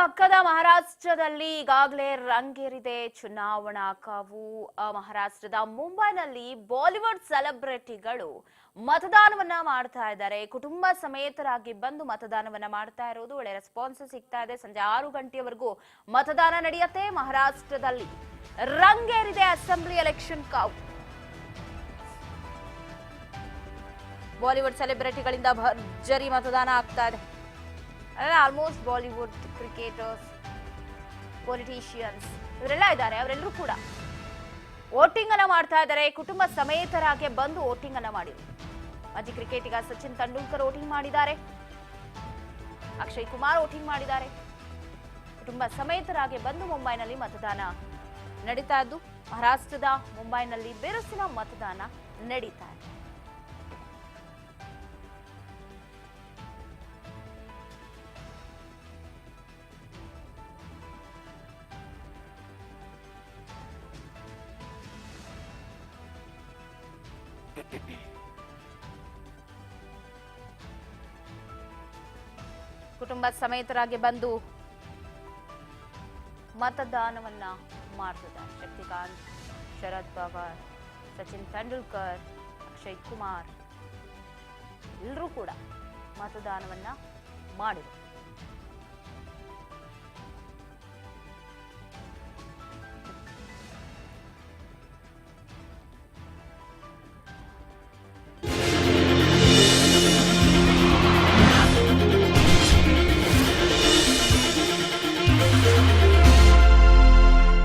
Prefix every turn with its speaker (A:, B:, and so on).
A: ಪಕ್ಕದ ಮಹಾರಾಷ್ಟ್ರದಲ್ಲಿ ಈಗಾಗಲೇ ರಂಗೇರಿದೆ ಚುನಾವಣಾ ಕಾವು. ಮಹಾರಾಷ್ಟ್ರದ ಮುಂಬೈನಲ್ಲಿ ಬಾಲಿವುಡ್ ಸೆಲೆಬ್ರಿಟಿಗಳು ಮತದಾನವನ್ನ ಮಾಡ್ತಾ ಇದ್ದಾರೆ. ಕುಟುಂಬ ಸಮೇತರಾಗಿ ಬಂದು ಮತದಾನವನ್ನ ಮಾಡ್ತಾ ಇರೋದು ಒಳ್ಳೆ ರೆಸ್ಪಾನ್ಸ್ ಸಿಗ್ತಾ ಇದೆ. ಸಂಜೆ 6 ಗಂಟೆಯವರೆಗೂ ಮತದಾನ ನಡೆಯುತ್ತೆ. ಮಹಾರಾಷ್ಟ್ರದಲ್ಲಿ ರಂಗೇರಿದೆ ಅಸೆಂಬ್ಲಿ ಎಲೆಕ್ಷನ್ ಕಾವು. ಬಾಲಿವುಡ್ ಸೆಲೆಬ್ರಿಟಿಗಳಿಂದ ಭರ್ಜರಿ ಮತದಾನ ಆಗ್ತಾ ಇದೆ. ಆಲ್ಮೋಸ್ಟ್ ಬಾಲಿವುಡ್ ಕ್ರಿಕೆಟರ್ಸ್, ಪೊಲಿಟಿಷಿಯನ್ಸ್ ಇವರೆಲ್ಲ ಇದ್ದಾರೆ. ಅವರೆಲ್ಲರೂ ಕೂಡ ವೋಟಿಂಗ್ ಅನ್ನ ಮಾಡ್ತಾ ಇದ್ದಾರೆ. ಕುಟುಂಬ ಸಮೇತರಾಗಿ ಬಂದು ವೋಟಿಂಗ್ ಅನ್ನ ಮಾಡಿದ್ರು. ಮಾಜಿ ಕ್ರಿಕೆಟಿಗ ಸಚಿನ್ ತೆಂಡೂಲ್ಕರ್ ವೋಟಿಂಗ್ ಮಾಡಿದ್ದಾರೆ. ಅಕ್ಷಯ್ ಕುಮಾರ್ ವೋಟಿಂಗ್ ಮಾಡಿದ್ದಾರೆ. ಕುಟುಂಬ ಸಮೇತರಾಗಿ ಬಂದು ಮುಂಬೈನಲ್ಲಿ ಮತದಾನ ನಡೀತಾ ಇದ್ದು, ಮಹಾರಾಷ್ಟ್ರದ ಮುಂಬೈನಲ್ಲಿ ಬಿರುಸಿನ ಮತದಾನ ನಡೀತಾ ಇದೆ. ಕುಟುಂಬ ಸಮೇತರಾಗಿ ಬಂದು ಮತದಾನವನ್ನ ಮಾಡ್ತಿದ್ದಾರೆ. ಶಕ್ತಿಕಾಂತ್, ಶರದ್ ಪವಾರ್, ಸಚಿನ್ ತೆಂಡೂಲ್ಕರ್, ಅಕ್ಷಯ್ ಕುಮಾರ್ ಎಲ್ಲರೂ ಕೂಡ ಮತದಾನವನ್ನ ಮಾಡಿದರು.